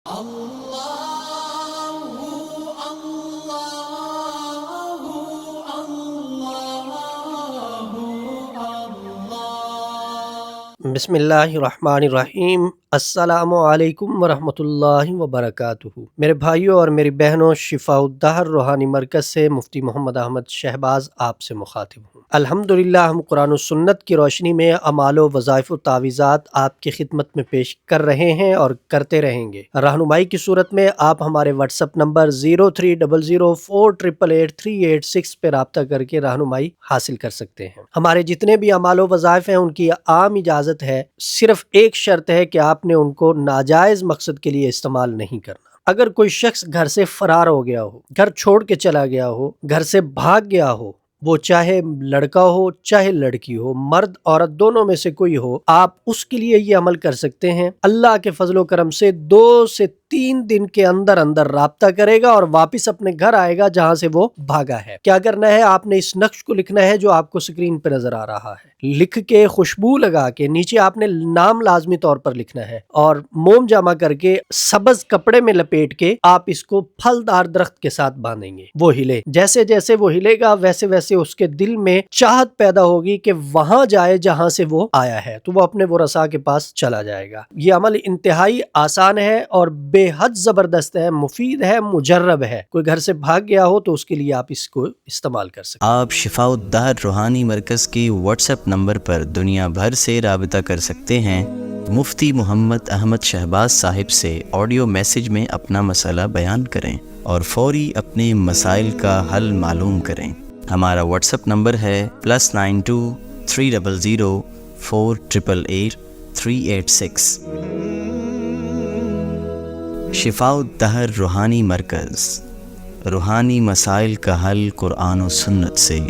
بسم اللہ الرحمن الرحیم۔ السلام علیکم ورحمۃ اللہ وبرکاتہ۔ میرے بھائیوں اور میری بہنوں، شفاء الدہر روحانی مرکز سے مفتی محمد احمد شہباز آپ سے مخاطب ہوں۔ الحمدللہ ہم قرآن و سنت کی روشنی میں اعمال و وظائف و تعویذات آپ کی خدمت میں پیش کر رہے ہیں اور کرتے رہیں گے۔ رہنمائی کی صورت میں آپ ہمارے واٹس ایپ نمبر 030048883886 پہ رابطہ کر کے رہنمائی حاصل کر سکتے ہیں۔ ہمارے جتنے بھی اعمال و وظائف ہیں ان کی عام اجازت ہے، صرف ایک شرط ہے کہ آپ نے ان کو ناجائز مقصد کے لیے استعمال نہیں کرنا۔ اگر کوئی شخص گھر سے فرار ہو گیا ہو، گھر چھوڑ کے چلا گیا ہو، گھر سے بھاگ گیا ہو، وہ چاہے لڑکا ہو چاہے لڑکی ہو، مرد عورت دونوں میں سے کوئی ہو، آپ اس کے لیے یہ عمل کر سکتے ہیں۔ اللہ کے فضل و کرم سے 2 سے 3 دن کے اندر اندر رابطہ کرے گا اور واپس اپنے گھر آئے گا جہاں سے وہ بھاگا ہے۔ کیا کرنا ہے؟ آپ نے اس نقش کو لکھنا ہے جو آپ کو سکرین پہ نظر آ رہا ہے، لکھ کے خوشبو لگا کے نیچے آپ نے نام لازمی طور پر لکھنا ہے اور موم جمع کر کے سبز کپڑے میں لپیٹ کے آپ اس کو پھلدار درخت کے ساتھ باندھیں گے۔ وہ ہلے، جیسے جیسے وہ ہلے گا ویسے ویسے اس کے دل میں چاہت پیدا ہوگی کہ وہاں جائے جہاں سے وہ آیا ہے، تو وہ اپنے ورثاء کے پاس چلا جائے گا۔ یہ عمل انتہائی آسان ہے اور بے حد زبردست ہے، مفید ہے، مجرب ہے۔ کوئی گھر سے بھاگ گیا ہو تو اس کے لیے آپ اس کو استعمال کر سکتے ہیں۔ آپ شفاء الدہر روحانی مرکز کی واٹس ایپ نمبر پر دنیا بھر سے رابطہ کر سکتے ہیں۔ مفتی محمد احمد شہباز صاحب سے آڈیو میسج میں اپنا مسئلہ بیان کریں اور فوری اپنے مسائل کا حل معلوم کریں۔ ہمارا واٹس ایپ نمبر ہے +92 300 488 386۔ شفاء الدہر روحانی مرکز، روحانی مسائل کا حل قرآن و سنت سے۔